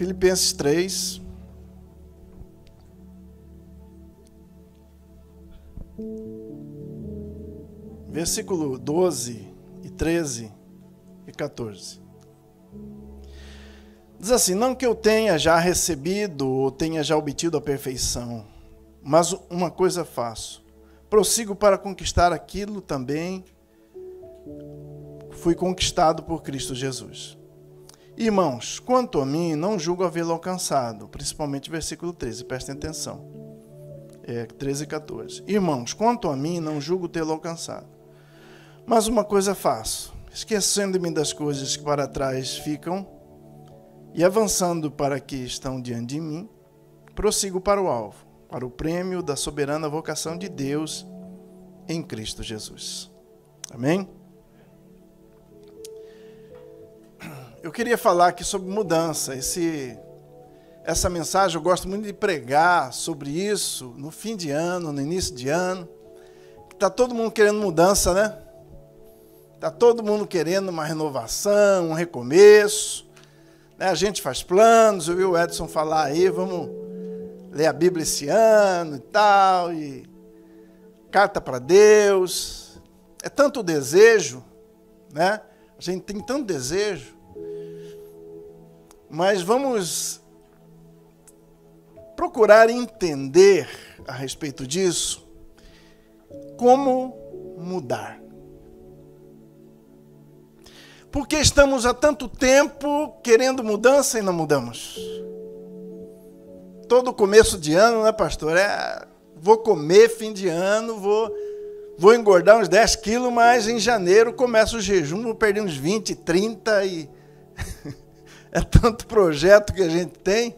Filipenses 3. Versículo 12 e 13 e 14. Diz assim: não que eu tenha já recebido ou tenha já obtido a perfeição, mas uma coisa faço, prossigo para conquistar aquilo também fui conquistado por Cristo Jesus. Irmãos, quanto a mim, não julgo havê-lo alcançado, principalmente versículo 13, prestem atenção, 13 e 14. Irmãos, quanto a mim, não julgo tê-lo alcançado, mas uma coisa faço, esquecendo-me das coisas que para trás ficam e avançando para que estão diante de mim, prossigo para o alvo, para o prêmio da soberana vocação de Deus em Cristo Jesus. Amém? Eu queria falar aqui sobre mudança. Essa mensagem eu gosto muito de pregar sobre isso no fim de ano, no início de ano. Está todo mundo querendo mudança, né? Está todo mundo querendo uma renovação, um recomeço. A gente faz planos, eu vi o Edson falar aí, vamos ler a Bíblia esse ano e tal, e carta para Deus. É tanto desejo, né? A gente tem tanto desejo. Mas vamos procurar entender a respeito disso, como mudar. Porque estamos há tanto tempo querendo mudança e não mudamos. Todo começo de ano, né, pastor? Vou comer fim de ano, vou engordar uns 10 quilos, mas em janeiro começa o jejum, vou perder uns 20, 30 e... É tanto projeto que a gente tem,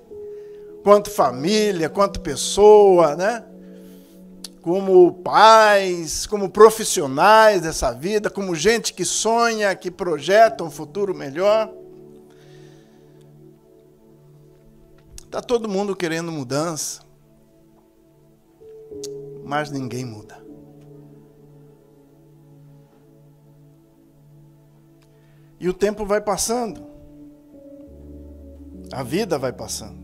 quanto família, quanto pessoa, né? Como pais, como profissionais dessa vida, como gente que sonha, que projeta um futuro melhor. Está todo mundo querendo mudança, mas ninguém muda. E o tempo vai passando. A vida vai passando.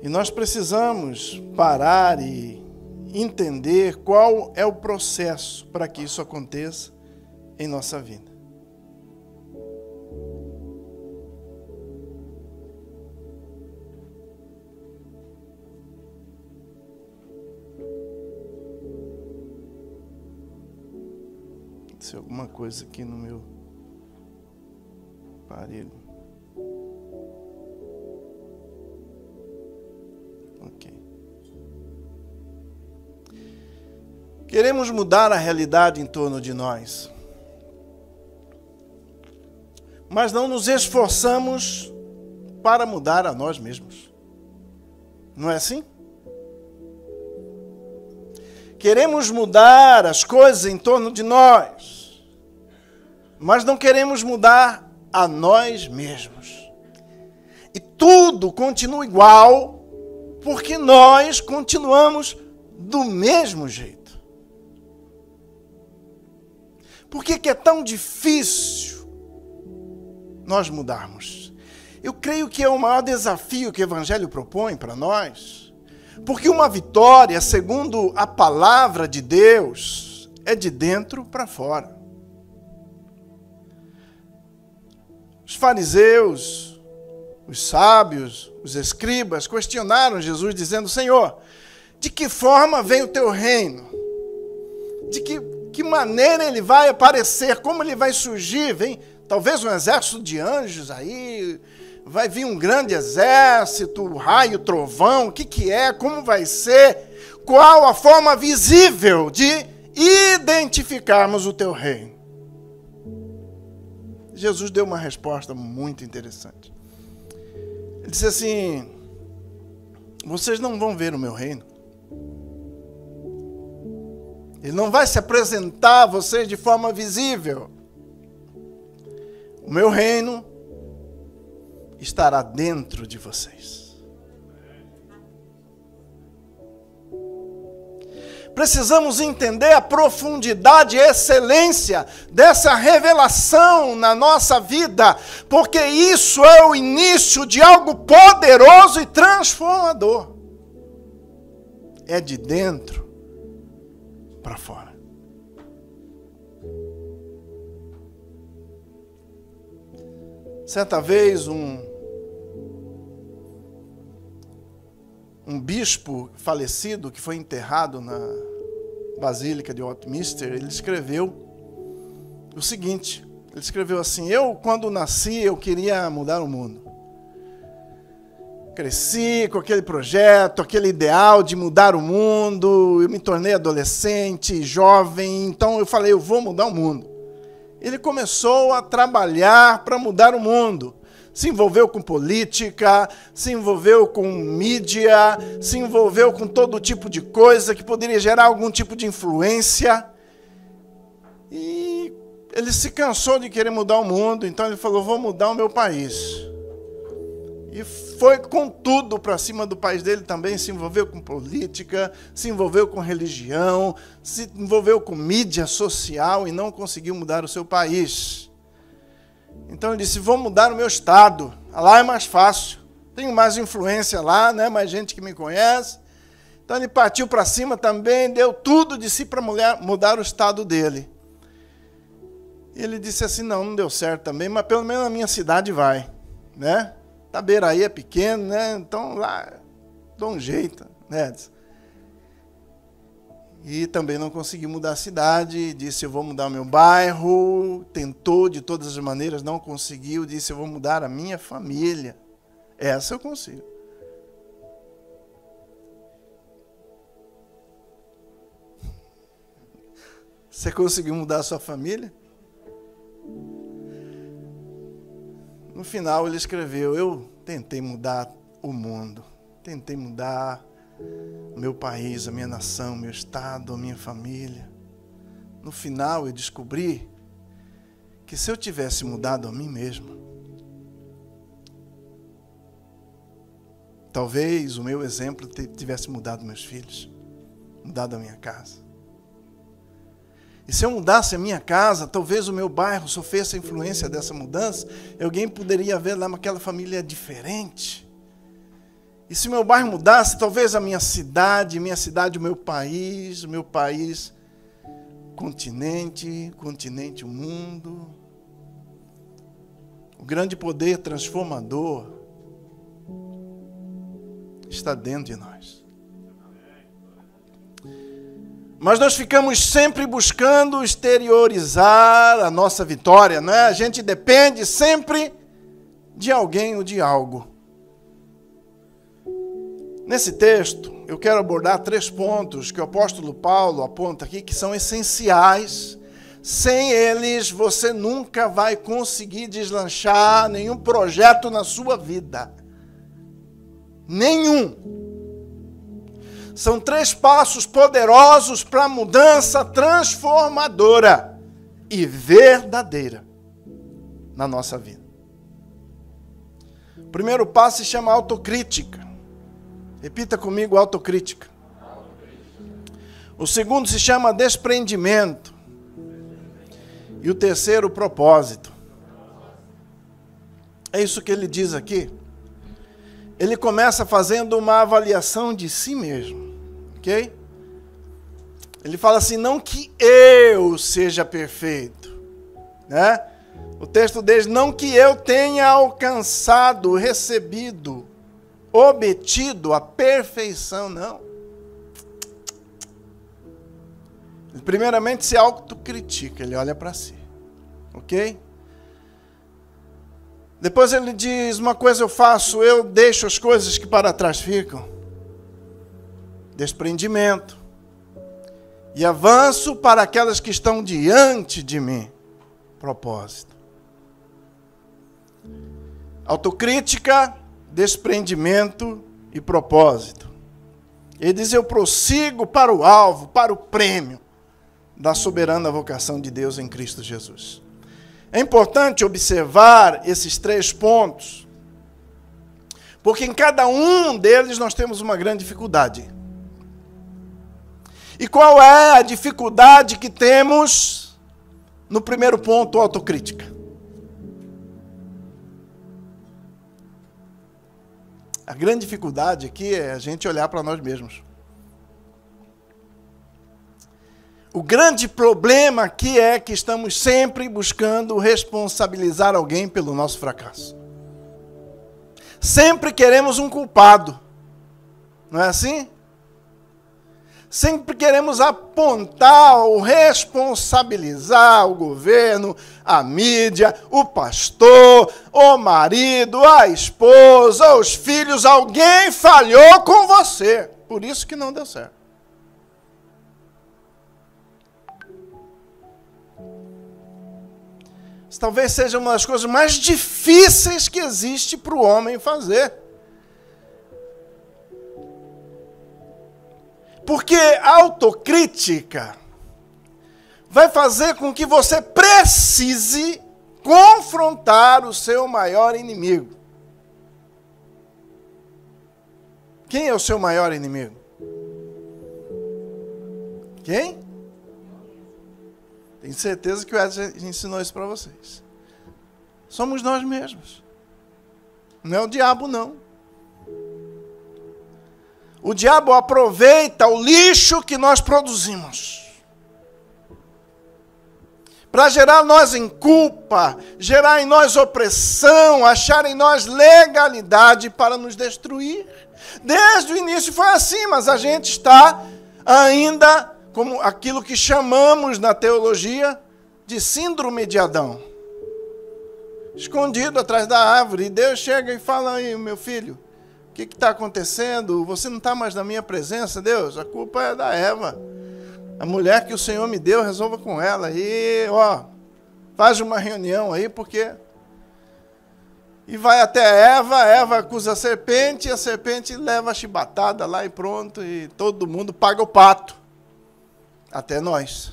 E nós precisamos parar e entender qual é o processo para que isso aconteça em nossa vida. Se alguma coisa aqui no meu aparelho. Ok. Queremos mudar a realidade em torno de nós, mas não nos esforçamos para mudar a nós mesmos. Não é assim? Queremos mudar as coisas em torno de nós, mas não queremos mudar a nós mesmos. E tudo continua igual, porque nós continuamos do mesmo jeito. Por que é tão difícil nós mudarmos? Eu creio que é o maior desafio que o Evangelho propõe para nós. Porque uma vitória, segundo a palavra de Deus, é de dentro para fora. Os fariseus, os sábios, os escribas questionaram Jesus dizendo: Senhor, de que forma vem o teu reino? De que maneira ele vai aparecer? Como ele vai surgir? Vem talvez um exército de anjos aí... Vai vir um grande exército, raio, trovão, o que é, como vai ser, qual a forma visível de identificarmos o teu reino? Jesus deu uma resposta muito interessante. Ele disse assim: vocês não vão ver o meu reino. Ele não vai se apresentar a vocês de forma visível. O meu reino estará dentro de vocês. Precisamos entender a profundidade e excelência dessa revelação na nossa vida, porque isso é o início de algo poderoso e transformador. É de dentro para fora. Certa vez, um bispo falecido, que foi enterrado na Basílica de Westminster, ele escreveu o seguinte, ele escreveu assim: eu, quando nasci, eu queria mudar o mundo. Cresci com aquele projeto, aquele ideal de mudar o mundo, eu me tornei adolescente, jovem, então eu falei, eu vou mudar o mundo. Ele começou a trabalhar para mudar o mundo. Se envolveu com política, se envolveu com mídia, se envolveu com todo tipo de coisa que poderia gerar algum tipo de influência. E ele se cansou de querer mudar o mundo, então ele falou, vou mudar o meu país. E foi com tudo para cima do país dele também, se envolveu com política, se envolveu com religião, se envolveu com mídia social e não conseguiu mudar o seu país. Então ele disse, vou mudar o meu estado, lá é mais fácil, tenho mais influência lá, né? Mais gente que me conhece. Então ele partiu para cima também, deu tudo de si para mudar o estado dele. E ele disse assim, não deu certo também, mas pelo menos na minha cidade vai, né? Itaberaí é pequeno, né? Então lá dou um jeito, né? E também não conseguiu mudar a cidade, disse, eu vou mudar o meu bairro, tentou de todas as maneiras, não conseguiu, disse, eu vou mudar a minha família. Essa eu consigo. Você conseguiu mudar a sua família? No final ele escreveu, eu tentei mudar o mundo, tentei mudar o meu país, a minha nação, o meu estado, a minha família. No final eu descobri que se eu tivesse mudado a mim mesmo, talvez o meu exemplo tivesse mudado meus filhos, mudado a minha casa. E se eu mudasse a minha casa, talvez o meu bairro sofresse a influência dessa mudança, e alguém poderia ver lá aquela família diferente. E se meu bairro mudasse, talvez a minha cidade, o meu país, continente, o mundo. O grande poder transformador está dentro de nós. Mas nós ficamos sempre buscando exteriorizar a nossa vitória, não é? A gente depende sempre de alguém ou de algo. Nesse texto, eu quero abordar 3 pontos que o apóstolo Paulo aponta aqui, que são essenciais. Sem eles, você nunca vai conseguir deslanchar nenhum projeto na sua vida. Nenhum. São 3 passos poderosos para a mudança transformadora e verdadeira na nossa vida. O primeiro passo se chama autocrítica. Repita comigo, autocrítica. O segundo se chama desprendimento. E o terceiro, propósito. É isso que ele diz aqui. Ele começa fazendo uma avaliação de si mesmo. Ok? Ele fala assim, não que eu seja perfeito, né? O texto diz, não que eu tenha alcançado, recebido, obtido a perfeição, não. Ele primeiramente se autocritica, ele olha para si, ok? Depois ele diz, uma coisa eu faço, eu deixo as coisas que para trás ficam. Desprendimento. E avanço para aquelas que estão diante de mim. Propósito. Autocrítica, desprendimento e propósito. Ele diz, eu prossigo para o alvo, para o prêmio da soberana vocação de Deus em Cristo Jesus. É importante observar esses 3 pontos, porque em cada um deles nós temos uma grande dificuldade. E qual é a dificuldade que temos no primeiro ponto, autocrítica? A grande dificuldade aqui é a gente olhar para nós mesmos. O grande problema aqui é que estamos sempre buscando responsabilizar alguém pelo nosso fracasso. Sempre queremos um culpado. Não é assim? Sempre queremos apontar ou responsabilizar o governo, a mídia, o pastor, o marido, a esposa, os filhos. Alguém falhou com você. Por isso que não deu certo. Isso talvez seja uma das coisas mais difíceis que existe para o homem fazer. Porque a autocrítica vai fazer com que você precise confrontar o seu maior inimigo. Quem é o seu maior inimigo? Quem? Tenho certeza que o Edson ensinou isso para vocês. Somos nós mesmos. Não é o diabo, não. O diabo aproveita o lixo que nós produzimos para gerar em nós em culpa, gerar em nós opressão, achar em nós legalidade para nos destruir. Desde o início foi assim, mas a gente está ainda como aquilo que chamamos na teologia de síndrome de Adão. Escondido atrás da árvore. E Deus chega e fala aí, meu filho, o que está acontecendo? Você não está mais na minha presença, Deus? A culpa é da Eva. A mulher que o Senhor me deu, resolva com ela. E, faz uma reunião aí, porque... E vai até Eva acusa a serpente leva a chibatada lá e pronto. E todo mundo paga o pato. Até nós.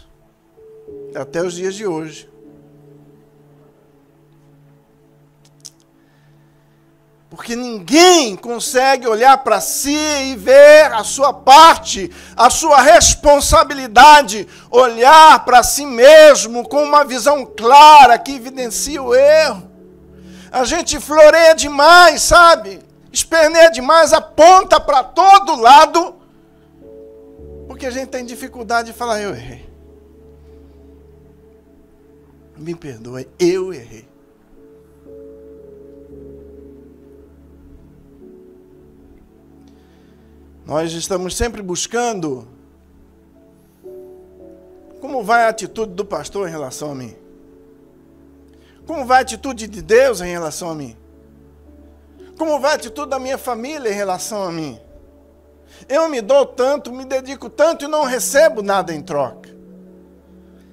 Até os dias de hoje. Porque ninguém consegue olhar para si e ver a sua parte, a sua responsabilidade, olhar para si mesmo com uma visão clara que evidencia o erro. A gente floreia demais, sabe? Esperneia demais, aponta para todo lado, porque a gente tem dificuldade de falar, eu errei. Me perdoe, eu errei. Nós estamos sempre buscando como vai a atitude do pastor em relação a mim. Como vai a atitude de Deus em relação a mim. Como vai a atitude da minha família em relação a mim. Eu me dou tanto, me dedico tanto e não recebo nada em troca.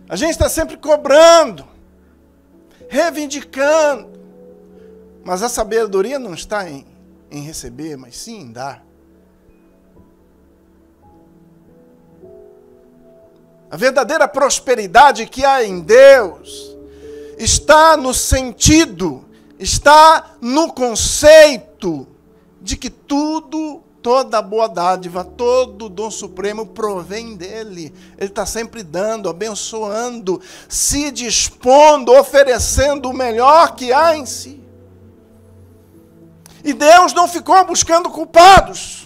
A gente está sempre cobrando, reivindicando. Mas a sabedoria não está em receber, mas sim em dar. A verdadeira prosperidade que há em Deus está no sentido, está no conceito de que tudo, toda boa dádiva, todo dom supremo provém dele. Ele está sempre dando, abençoando, se dispondo, oferecendo o melhor que há em si. E Deus não ficou buscando culpados.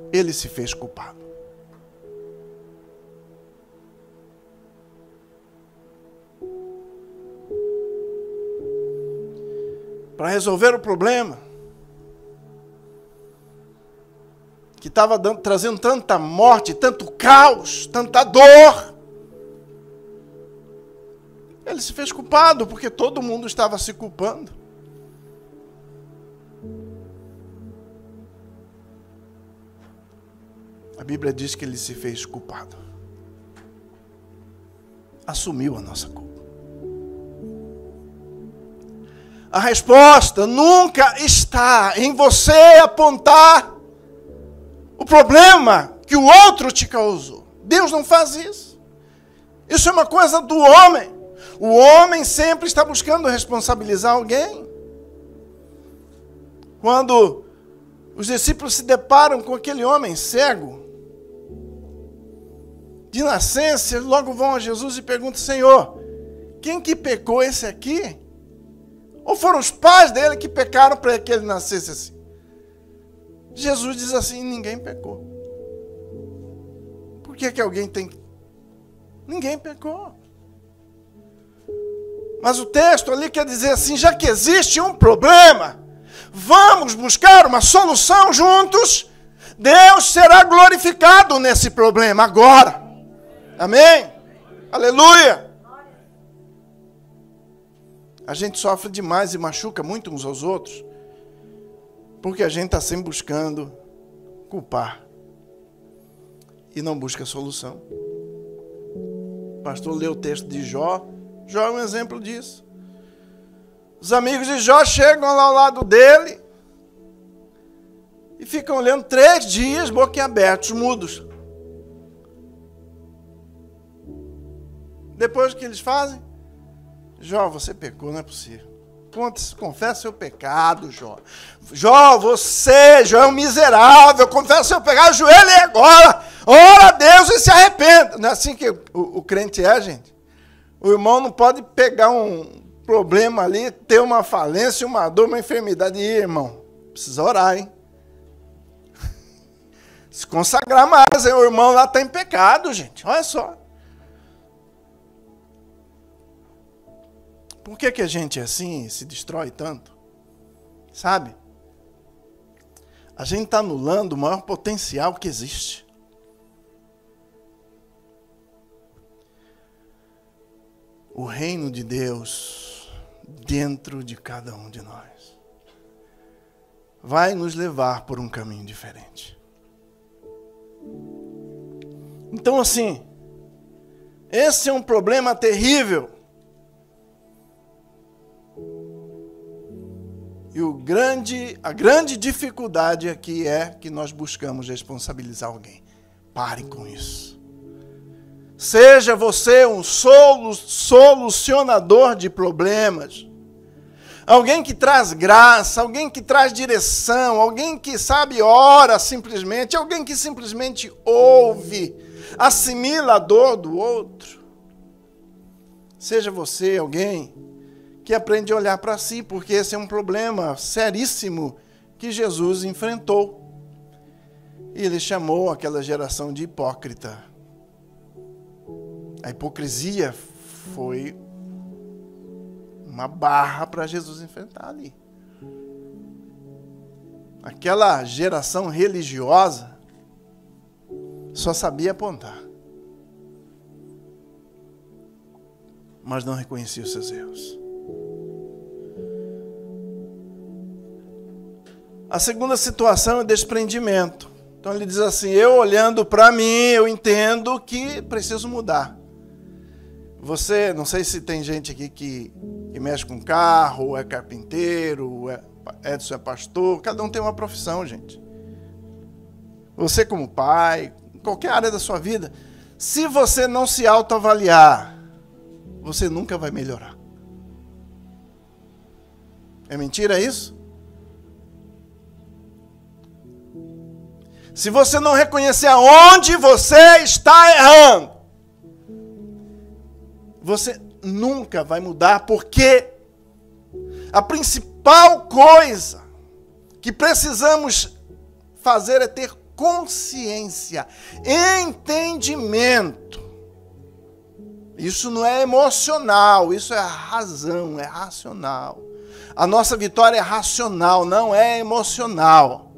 Ele se fez culpado. Para resolver o problema que estava trazendo tanta morte, tanto caos, tanta dor, ele se fez culpado, porque todo mundo estava se culpando. A Bíblia diz que ele se fez culpado. Assumiu a nossa culpa. A resposta nunca está em você apontar o problema que o outro te causou. Deus não faz isso. Isso é uma coisa do homem. O homem sempre está buscando responsabilizar alguém. Quando Os discípulos se deparam com aquele homem cego, de nascença, logo vão a Jesus e perguntam: Senhor, quem que pecou, esse aqui? Ou foram os pais dele que pecaram para que ele nascesse assim? Jesus diz assim: ninguém pecou. Por que alguém tem que... Ninguém pecou. Mas o texto ali quer dizer assim: já que existe um problema, vamos buscar uma solução juntos. Deus será glorificado nesse problema agora. Amém? Aleluia! A gente sofre demais e machuca muito uns aos outros, porque a gente está sempre buscando culpar e não busca solução. O pastor leu o texto de Jó. Jó é um exemplo disso. Os amigos de Jó chegam lá ao lado dele e ficam olhando 3 dias, boquiabertos, mudos. Depois o que eles fazem? Jó, você pecou, não é possível. Confessa seu pecado, Jó. Jó, você, Jó, é um miserável. Confessa seu pecado, ajoelhe agora. Ora a Deus e se arrependa. Não é assim que o crente é, gente? O irmão não pode pegar um problema ali, ter uma falência, uma dor, uma enfermidade. E, irmão, precisa orar, hein? Se consagrar mais. O irmão lá está em pecado, gente. Olha só. Por que a gente é assim, se destrói tanto? Sabe? A gente está anulando o maior potencial que existe. O reino de Deus dentro de cada um de nós vai nos levar por um caminho diferente. Então, assim, esse é um problema terrível. E a grande dificuldade aqui é que nós buscamos responsabilizar alguém. Pare com isso. Seja você um solucionador de problemas. Alguém que traz graça, alguém que traz direção, alguém que sabe ora simplesmente, alguém que simplesmente ouve, assimila a dor do outro. Seja você alguém que aprende a olhar para si, porque esse é um problema seríssimo que Jesus enfrentou. E ele chamou aquela geração de hipócrita. A hipocrisia foi uma barra para Jesus enfrentar ali. Aquela geração religiosa só sabia apontar, mas não reconhecia os seus erros. A segunda situação é desprendimento. Então ele diz assim: eu olhando para mim, eu entendo que preciso mudar. Você, não sei se tem gente aqui que mexe com carro, ou é carpinteiro, ou Edson é pastor, cada um tem uma profissão, gente. Você como pai, em qualquer área da sua vida, se você não se autoavaliar, você nunca vai melhorar. É mentira isso? Se você não reconhecer aonde você está errando, você nunca vai mudar, porque a principal coisa que precisamos fazer é ter consciência, entendimento. Isso não é emocional, isso é razão, é racional. A nossa vitória é racional, não é emocional.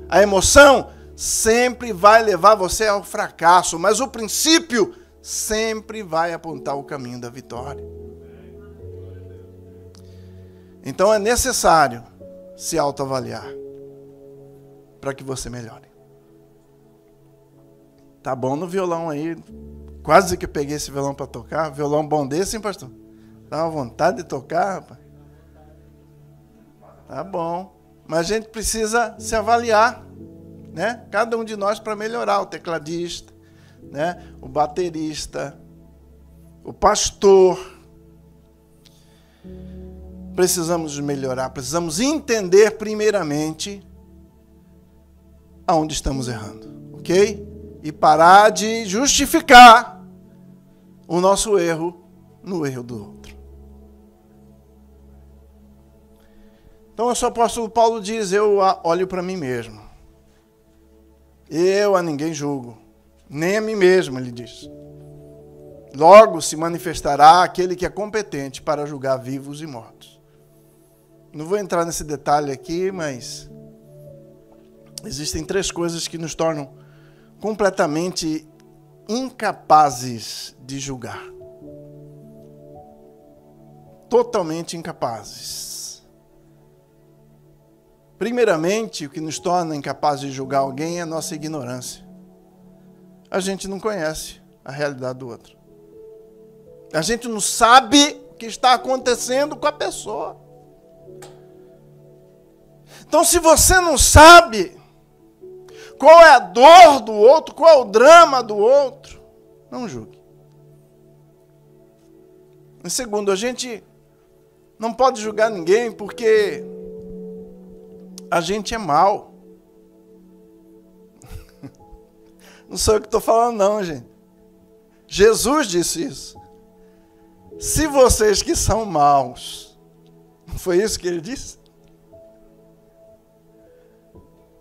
A emoção sempre vai levar você ao fracasso, mas o princípio sempre vai apontar o caminho da vitória. Então é necessário se autoavaliar para que você melhore. Tá bom no violão aí, quase que eu peguei esse violão para tocar. Violão bom desse, hein, pastor? Dá uma vontade de tocar, rapaz. Tá bom. Mas a gente precisa se avaliar, né? Cada um de nós para melhorar. O tecladista, né? O baterista, o pastor. Precisamos melhorar, precisamos entender primeiramente aonde estamos errando, ok? E parar de justificar o nosso erro no erro do outro. Então, o apóstolo Paulo diz, eu olho para mim mesmo. Eu a ninguém julgo, nem a mim mesmo, ele diz. Logo se manifestará aquele que é competente para julgar vivos e mortos. Não vou entrar nesse detalhe aqui, mas existem 3 coisas que nos tornam completamente incapazes de julgar. Totalmente incapazes. Primeiramente, o que nos torna incapazes de julgar alguém é a nossa ignorância. A gente não conhece a realidade do outro. A gente não sabe o que está acontecendo com a pessoa. Então, se você não sabe qual é a dor do outro, qual é o drama do outro, não julgue. Em segundo, a gente não pode julgar ninguém porque a gente é mau. Não sou eu que estou falando não, gente. Jesus disse isso. Se vocês que são maus, não foi isso que ele disse?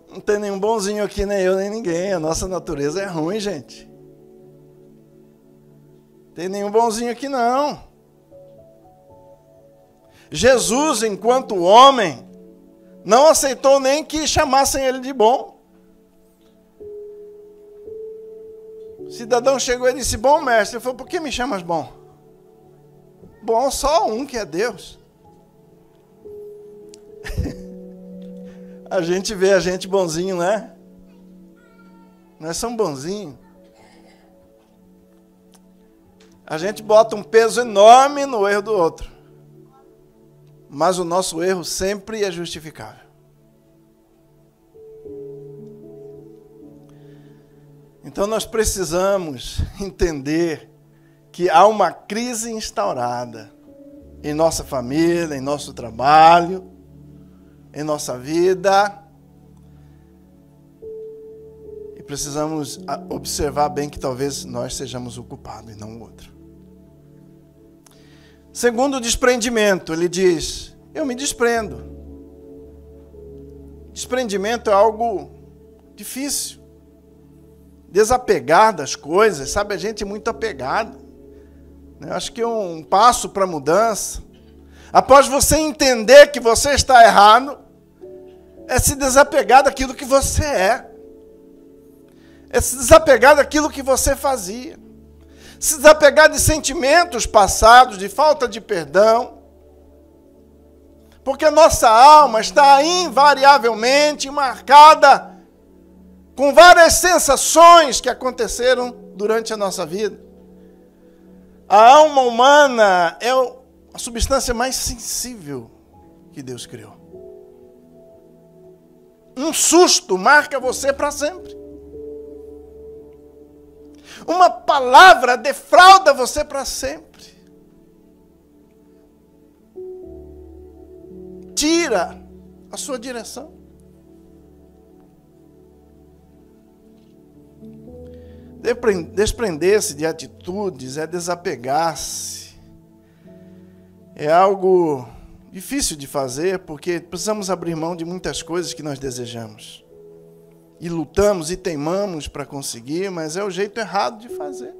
Não tem nenhum bonzinho aqui, nem eu, nem ninguém. A nossa natureza é ruim, gente. Tem nenhum bonzinho aqui, não. Jesus, enquanto homem, não aceitou nem que chamassem ele de bom. O cidadão chegou e disse, bom mestre. Ele falou, por que me chamas bom? Bom, só um que é Deus. A gente vê a gente bonzinho, né? Nós somos bonzinhos. A gente bota um peso enorme no erro do outro. Mas o nosso erro sempre é justificável. Então nós precisamos entender que há uma crise instaurada em nossa família, em nosso trabalho, em nossa vida. E precisamos observar bem que talvez nós sejamos o culpado e não o outro. Segundo o desprendimento, ele diz, eu me desprendo. Desprendimento é algo difícil. Desapegar das coisas, sabe? A gente é muito apegado. Eu acho que um passo para a mudança, após você entender que você está errado, é se desapegar daquilo que você é. É se desapegar daquilo que você fazia. Se desapegar de sentimentos passados, de falta de perdão. Porque a nossa alma está invariavelmente marcada com várias sensações que aconteceram durante a nossa vida. A alma humana é a substância mais sensível que Deus criou. Um susto marca você para sempre. Uma palavra defrauda você para sempre. Tira a sua direção. Desprender-se de atitudes é desapegar-se. É algo difícil de fazer, porque precisamos abrir mão de muitas coisas que nós desejamos. E lutamos e teimamos para conseguir, mas é o jeito errado de fazer.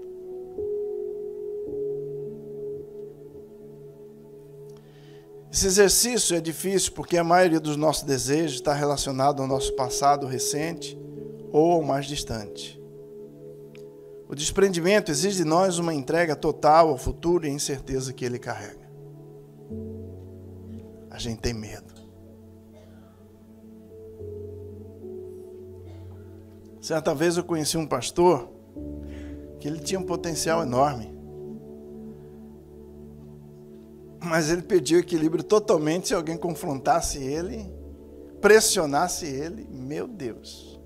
Esse exercício é difícil porque a maioria dos nossos desejos está relacionado ao nosso passado recente ou ao mais distante. O desprendimento exige de nós uma entrega total ao futuro e a incerteza que ele carrega. A gente tem medo. Certa vez eu conheci um pastor que ele tinha um potencial enorme. Mas ele perdia o equilíbrio totalmente se alguém confrontasse ele, pressionasse ele. Meu Deus.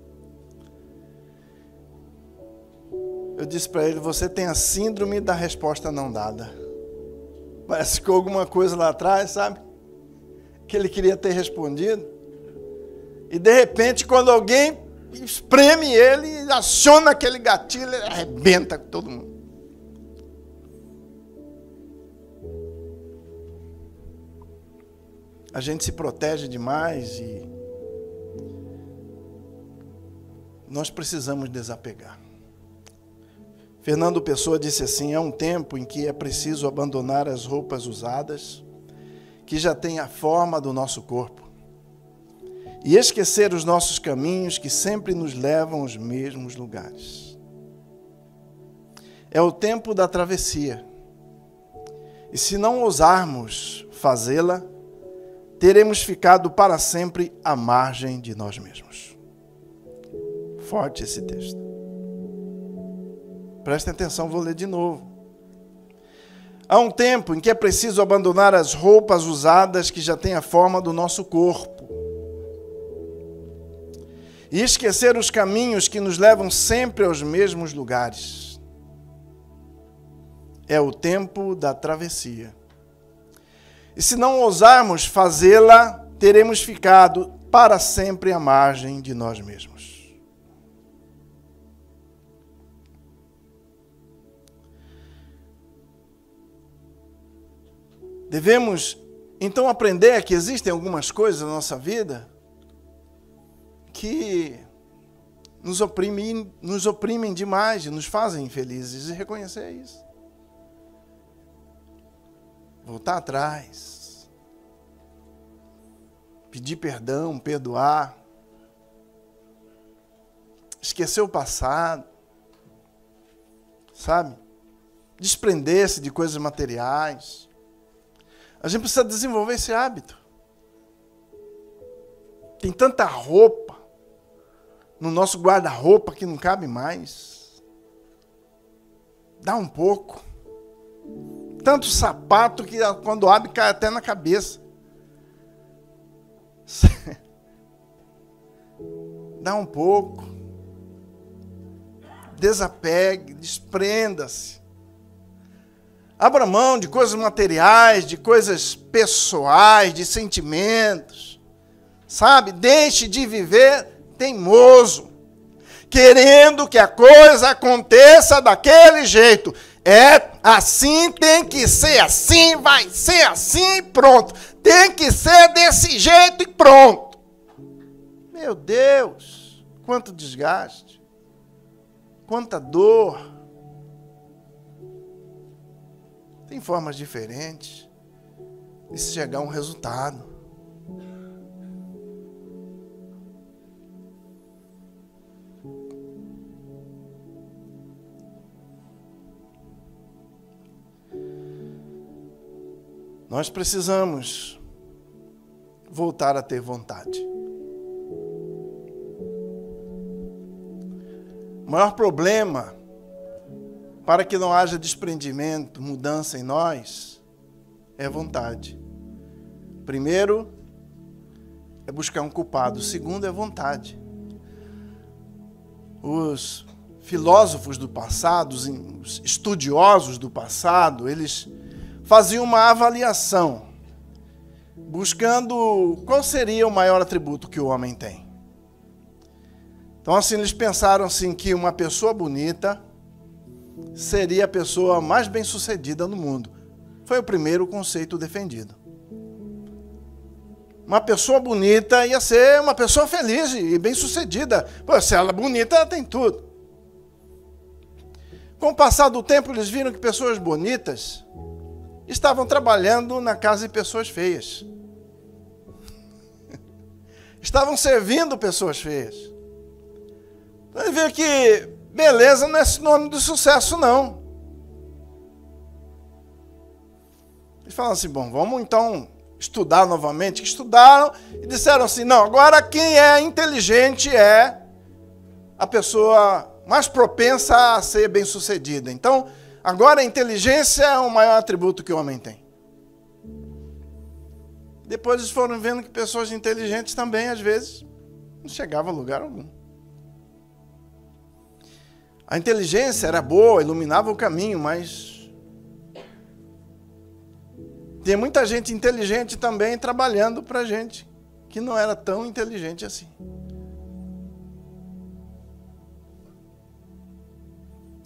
Eu disse para ele, você tem a síndrome da resposta não dada. Parece que ficou alguma coisa lá atrás, sabe? Que ele queria ter respondido. E de repente, quando alguém espreme ele, aciona aquele gatilho, ele arrebenta com todo mundo. A gente se protege demais e nós precisamos desapegar. Fernando Pessoa disse assim: é um tempo em que é preciso abandonar as roupas usadas, que já têm a forma do nosso corpo, e esquecer os nossos caminhos que sempre nos levam aos mesmos lugares. É o tempo da travessia, e se não ousarmos fazê-la, teremos ficado para sempre à margem de nós mesmos. Forte esse texto. Prestem atenção, vou ler de novo. Há um tempo em que é preciso abandonar as roupas usadas que já têm a forma do nosso corpo e esquecer os caminhos que nos levam sempre aos mesmos lugares. É o tempo da travessia. E se não ousarmos fazê-la, teremos ficado para sempre à margem de nós mesmos. Devemos, então, aprender que existem algumas coisas na nossa vida que nos oprimem demais e nos fazem infelizes, e reconhecer isso. Voltar atrás. Pedir perdão, perdoar. Esquecer o passado. Sabe? Desprender-se de coisas materiais. A gente precisa desenvolver esse hábito. Tem tanta roupa no nosso guarda-roupa que não cabe mais. Dá um pouco. Tanto sapato que quando abre cai até na cabeça. Dá um pouco. Desapegue, desprenda-se. Abra mão de coisas materiais, de coisas pessoais, de sentimentos. Sabe? Deixe de viver teimoso, querendo que a coisa aconteça daquele jeito. É assim, tem que ser assim, vai ser assim, pronto. Tem que ser desse jeito e pronto. Meu Deus, quanto desgaste, quanta dor. Tem formas diferentes de se chegar a um resultado. Nós precisamos voltar a ter vontade. O maior problema para que não haja desprendimento, mudança em nós, é vontade. Primeiro, é buscar um culpado. Segundo, é vontade. Os filósofos do passado, os estudiosos do passado, eles faziam uma avaliação, buscando qual seria o maior atributo que o homem tem. Então, assim, eles pensaram assim, que uma pessoa bonita seria a pessoa mais bem-sucedida no mundo. Foi o primeiro conceito defendido. Uma pessoa bonita ia ser uma pessoa feliz e bem-sucedida. Pô, se ela é bonita, ela tem tudo. Com o passar do tempo, eles viram que pessoas bonitas estavam trabalhando na casa de pessoas feias. Estavam servindo pessoas feias. Então, eles viram que beleza não é sinônimo de sucesso, não. Eles falaram assim, bom, vamos então estudar novamente. Estudaram e disseram assim, não, agora quem é inteligente é a pessoa mais propensa a ser bem-sucedida. Então, agora a inteligência é o maior atributo que o homem tem. Depois eles foram vendo que pessoas inteligentes também, às vezes, não chegavam a lugar algum. A inteligência era boa, iluminava o caminho, mas tem muita gente inteligente também trabalhando para gente, que não era tão inteligente assim.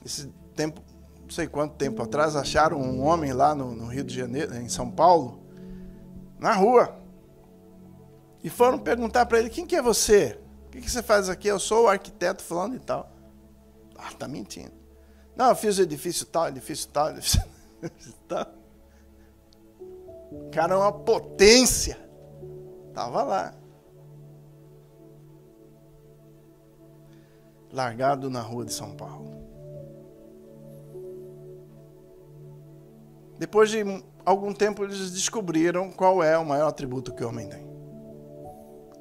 esse tempo, não sei quanto tempo atrás, acharam um homem lá no Rio de Janeiro, em São Paulo, na rua. E foram perguntar para ele, quem que é você? O que você faz aqui? Eu sou o arquiteto fulano e tal. Ah, tá mentindo. Não, eu fiz o edifício tal, edifício tal, edifício tal. O cara é uma potência. Estava lá. Largado na rua de São Paulo. Depois de algum tempo, eles descobriram qual é o maior atributo que o homem tem.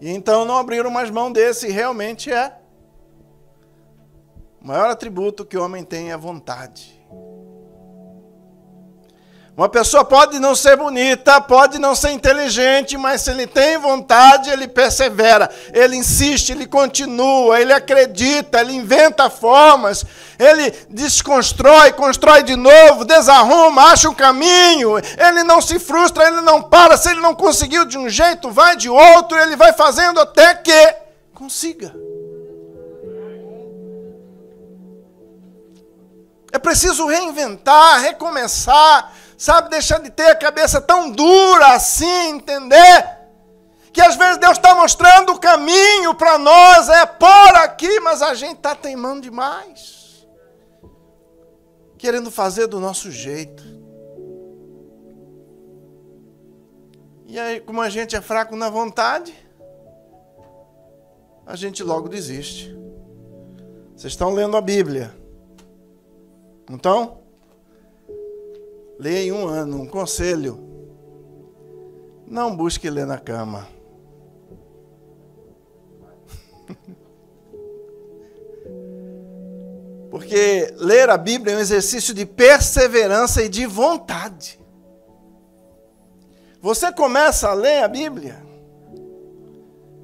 E então não abriram mais mão desse, e realmente é. O maior atributo que o homem tem é vontade. Uma pessoa pode não ser bonita, pode não ser inteligente, mas se ele tem vontade, ele persevera, ele insiste, ele continua, ele acredita, ele inventa formas, ele desconstrói, constrói de novo, desarruma, acha um caminho, ele não se frustra, ele não para, se ele não conseguiu de um jeito, vai de outro, ele vai fazendo até que consiga. É preciso reinventar, recomeçar, sabe, deixar de ter a cabeça tão dura assim, entender? Que às vezes Deus está mostrando o caminho para nós, é por aqui, mas a gente está teimando demais. Querendo fazer do nosso jeito. E aí, como a gente é fraco na vontade, a gente logo desiste. Vocês estão lendo a Bíblia. Então, leia em um ano, um conselho. Não busque ler na cama. Porque ler a Bíblia é um exercício de perseverança e de vontade. Você começa a ler a Bíblia?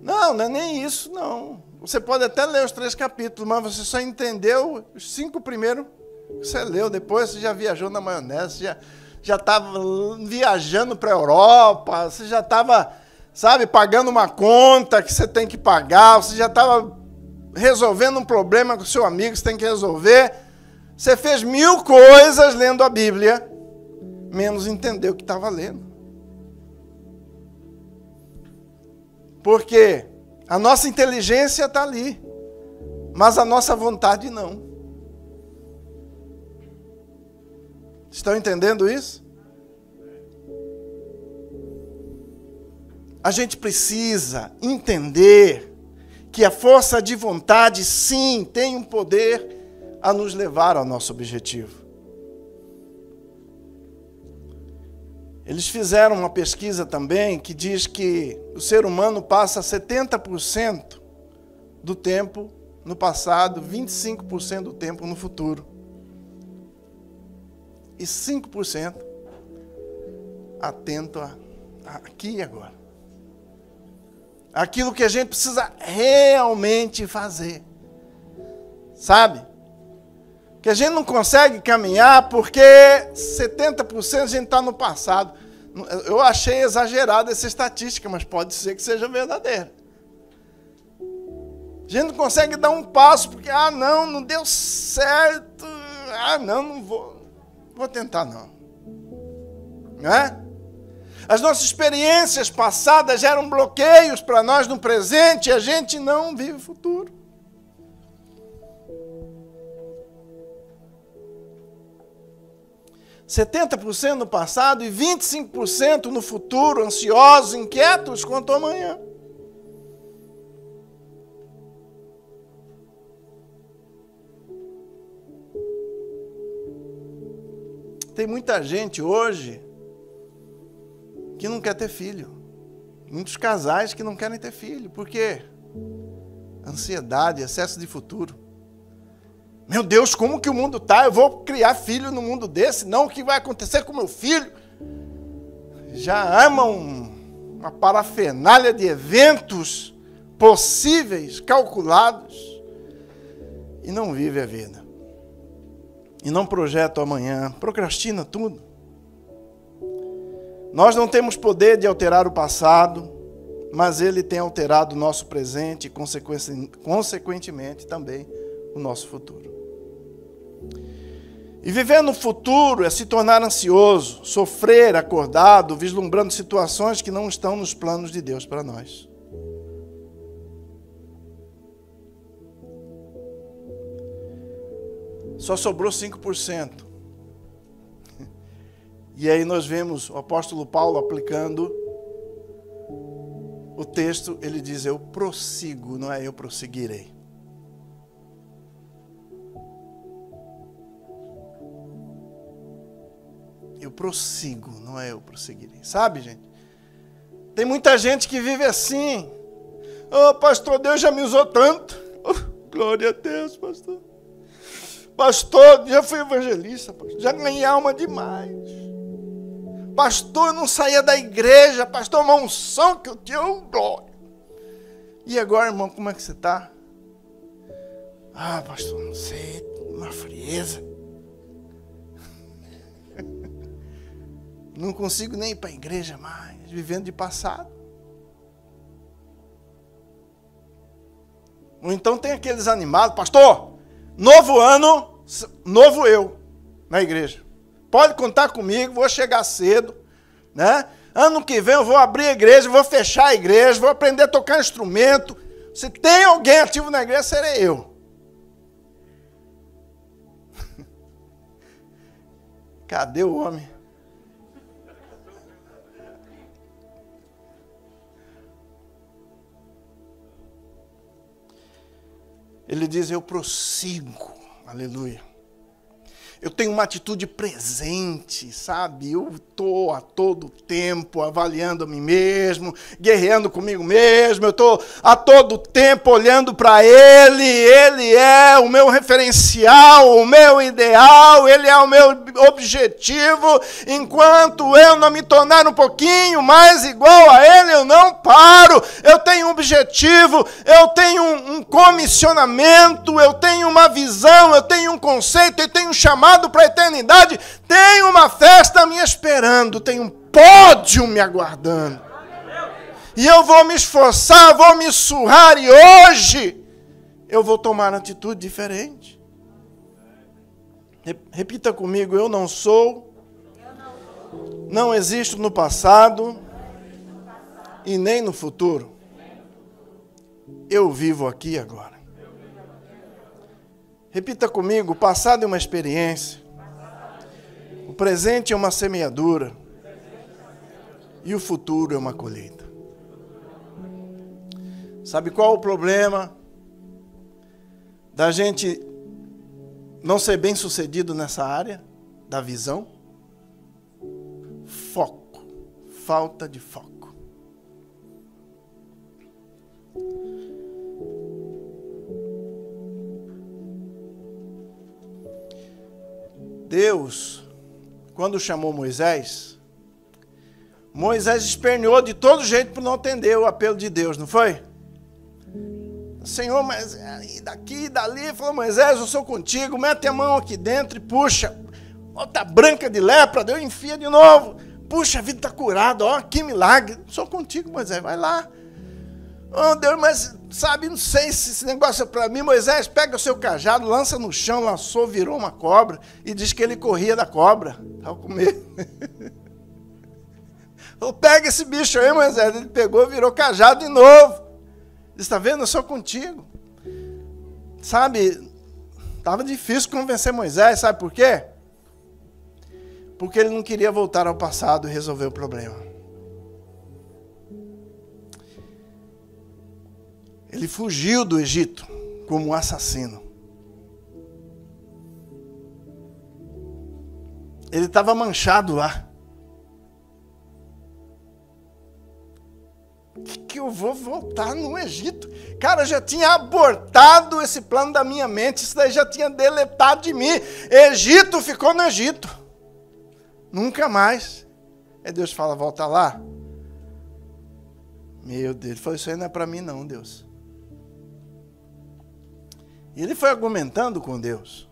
Não é nem isso, não. Você pode até ler os 3 capítulos, mas você só entendeu os 5 primeiros. Você leu, depois você já viajou na maionese, já estava viajando para a Europa, você já estava, sabe, pagando uma conta que você tem que pagar, você já estava resolvendo um problema com o seu amigo que você tem que resolver. Você fez 1000 coisas lendo a Bíblia, menos entendeu o que estava lendo. Porque a nossa inteligência está ali, mas a nossa vontade não. Estão entendendo isso? A gente precisa entender que a força de vontade, sim, tem um poder a nos levar ao nosso objetivo. Eles fizeram uma pesquisa também que diz que o ser humano passa 70% do tempo no passado, 25% do tempo no futuro. E 5% atento aqui e agora. Aquilo que a gente precisa realmente fazer. Sabe? Que a gente não consegue caminhar porque 70% a gente está no passado. Eu achei exagerada essa estatística, mas pode ser que seja verdadeira. A gente não consegue dar um passo porque, não deu certo. Não vou tentar não. Não é? As nossas experiências passadas geram bloqueios para nós no presente e a gente não vive o futuro. – 70% no passado e 25% no futuro, ansiosos, inquietos quanto ao amanhã. Tem muita gente hoje que não quer ter filho. Muitos casais que não querem ter filho. Por quê? Ansiedade, excesso de futuro. Meu Deus, como que o mundo está? Eu vou criar filho no mundo desse? Não, o que vai acontecer com meu filho? Já amam uma parafernália de eventos possíveis, calculados, e não vive a vida. E não projeta o amanhã, procrastina tudo. Nós não temos poder de alterar o passado, mas ele tem alterado o nosso presente e, consequentemente, também o nosso futuro. E viver no futuro é se tornar ansioso, sofrer acordado, vislumbrando situações que não estão nos planos de Deus para nós. Só sobrou 5%. E aí nós vemos o apóstolo Paulo aplicando o texto, ele diz, eu prossigo, não é eu prosseguirei. Eu prossigo, não é eu prosseguirei. Sabe, gente? Tem muita gente que vive assim. Oh, pastor, Deus já me usou tanto. Oh, glória a Deus, pastor. Pastor, já fui evangelista, pastor. Já ganhei alma demais. Pastor, eu não saía da igreja. Pastor, uma unção que eu tinha, oh, glória. E agora, irmão, como é que você está? Ah, pastor, não sei, uma frieza. Não consigo nem ir para a igreja mais, vivendo de passado. Ou então tem aqueles animados, pastor, novo ano, novo eu, na igreja. Pode contar comigo, vou chegar cedo, né? Ano que vem eu vou abrir a igreja, vou fechar a igreja, vou aprender a tocar instrumento. Se tem alguém ativo na igreja, serei eu. Cadê o homem? Ele diz, eu prossigo, aleluia. Eu tenho uma atitude presente, sabe? Eu estou a todo tempo avaliando a mim mesmo, guerreando comigo mesmo. Eu estou a todo tempo olhando para Ele. Ele é o meu referencial, o meu ideal. Ele é o meu objetivo. Enquanto eu não me tornar um pouquinho mais igual a Ele, eu não paro. Eu tenho um objetivo, eu tenho um comissionamento, eu tenho uma visão, eu tenho um conceito, eu tenho um chamado para a eternidade, tem uma festa me esperando, tem um pódio me aguardando. E eu vou me esforçar, vou me surrar, e hoje eu vou tomar uma atitude diferente. Repita comigo, eu não sou, não existo no passado e nem no futuro. Eu vivo aqui e agora. Repita comigo, o passado é uma experiência, o presente é uma semeadura e o futuro é uma colheita. Sabe qual o problema da gente não ser bem sucedido nessa área da visão? Foco, falta de foco. Deus, quando chamou Moisés, Moisés esperneou de todo jeito para não atender o apelo de Deus, não foi? Senhor, mas daqui e dali, falou, Moisés, eu sou contigo, mete a mão aqui dentro e puxa, ó, tá branca de lepra, Deus enfia de novo, puxa, a vida está curada, ó, que milagre, sou contigo, Moisés, vai lá. Oh, Deus, mas sabe, não sei se esse negócio é para mim. Moisés, pega o seu cajado, lança no chão, lançou, virou uma cobra e diz que ele corria da cobra. Estava com medo. Falou, pega esse bicho aí, Moisés. Ele pegou, virou cajado de novo. Ele está vendo, eu sou contigo. Sabe, estava difícil convencer Moisés, sabe por quê? Porque ele não queria voltar ao passado e resolver o problema. Ele fugiu do Egito como um assassino. Ele estava manchado lá. Que eu vou voltar no Egito? Cara, eu já tinha abortado esse plano da minha mente. Isso daí já tinha deletado de mim. Egito ficou no Egito. Nunca mais. Aí Deus fala, volta lá. Meu Deus, ele falou, isso aí não é para mim não, Deus. E ele foi argumentando com Deus.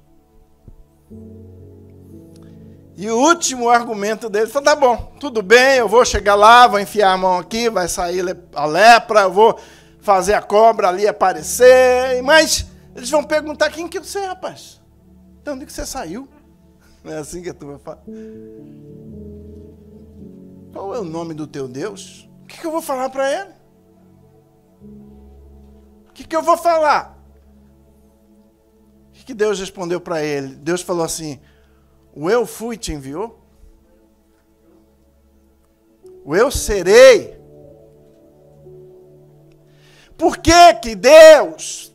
E o último argumento dele foi, tá bom, tudo bem, eu vou chegar lá, vou enfiar a mão aqui, vai sair a lepra, eu vou fazer a cobra ali aparecer, mas eles vão perguntar, quem que você é, rapaz? De onde que você saiu? Não é assim que a turma fala? Qual é o nome do teu Deus? O que eu vou falar para ele? O que eu vou falar? O que Deus respondeu para ele? Deus falou assim: o eu fui te enviou? O eu serei. Por que Deus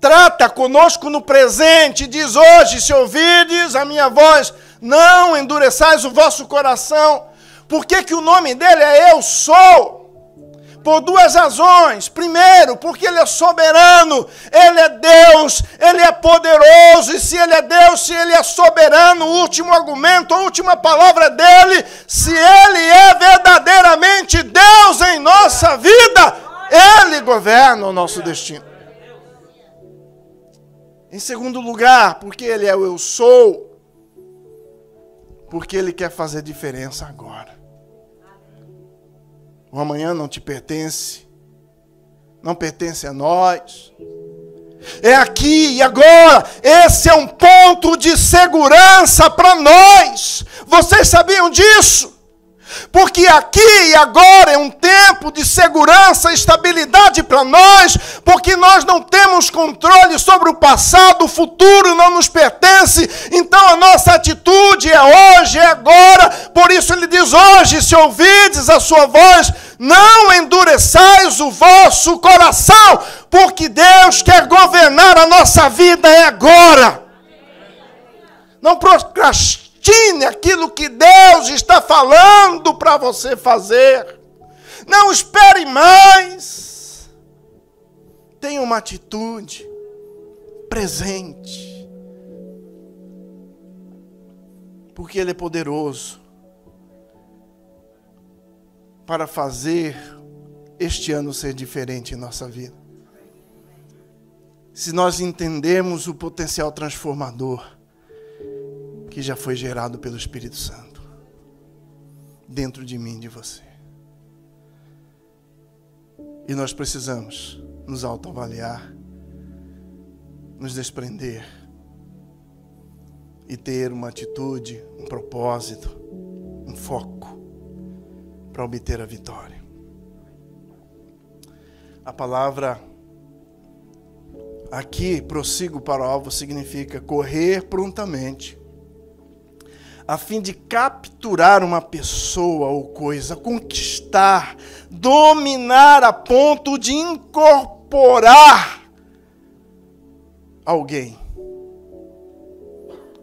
trata conosco no presente e diz: hoje, se ouvirdes a minha voz, não endureçais o vosso coração? Por que o nome dele é Eu Sou? Por duas razões. Primeiro, porque ele é soberano, ele é Deus, ele é poderoso, e se ele é Deus, se ele é soberano, o último argumento, a última palavra é dele. Se ele é verdadeiramente Deus em nossa vida, ele governa o nosso destino. Em segundo lugar, porque ele é o Eu Sou, porque ele quer fazer diferença agora. O amanhã não te pertence, não pertence a nós. É aqui e agora. Esse é um ponto de segurança para nós. Vocês sabiam disso? Porque aqui e agora é um tempo de segurança e estabilidade para nós, porque nós não temos controle sobre o passado, o futuro não nos pertence, então a nossa atitude é hoje, é agora. Por isso ele diz: hoje, se ouvirdes a sua voz, não endureçais o vosso coração, porque Deus quer governar a nossa vida é agora. Não procrastine aquilo que Deus está falando para você fazer. Não espere mais. Tenha uma atitude presente. Porque Ele é poderoso para fazer este ano ser diferente em nossa vida. Se nós entendermos o potencial transformador que já foi gerado pelo Espírito Santo dentro de mim e de você. E nós precisamos nos autoavaliar, nos desprender e ter uma atitude, um propósito, um foco para obter a vitória. A palavra aqui, prossigo para o alvo, significa correr prontamente, a fim de capturar uma pessoa ou coisa, conquistar, dominar a ponto de incorporar alguém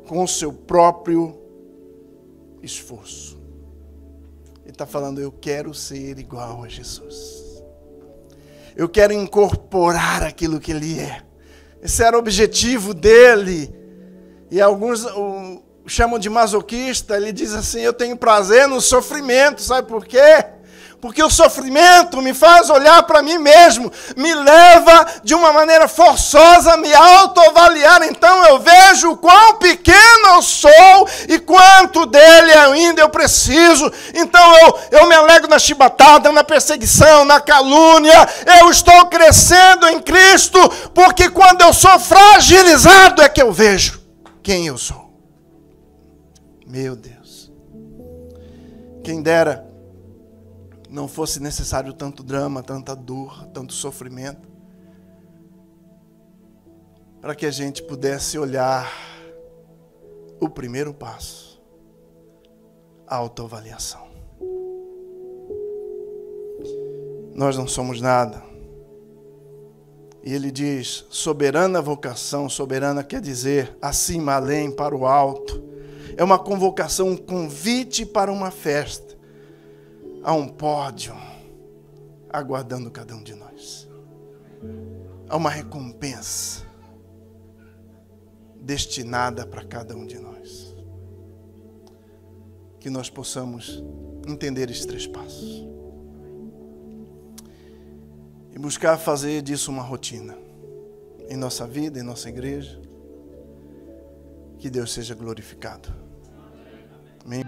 com o seu próprio esforço. Ele está falando: eu quero ser igual a Jesus. Eu quero incorporar aquilo que Ele é. Esse era o objetivo dele. E alguns chamam de masoquista. Ele diz assim: eu tenho prazer no sofrimento. Sabe por quê? Porque o sofrimento me faz olhar para mim mesmo, me leva de uma maneira forçosa a me autoavaliar. Então eu vejo o quão pequeno eu sou e quanto dele ainda eu preciso. Então eu me alegro na chibatada, na perseguição, na calúnia. Eu estou crescendo em Cristo, porque quando eu sou fragilizado é que eu vejo quem eu sou. Meu Deus. Quem dera não fosse necessário tanto drama, tanta dor, tanto sofrimento, para que a gente pudesse olhar o primeiro passo, a autoavaliação. Nós não somos nada. E ele diz: soberana vocação. Soberana quer dizer acima, além, para o alto. É uma convocação, um convite para uma festa. Há um pódio aguardando cada um de nós. Há uma recompensa destinada para cada um de nós. Que nós possamos entender esses 3 passos. E buscar fazer disso uma rotina. Em nossa vida, em nossa igreja. Que Deus seja glorificado. Amém.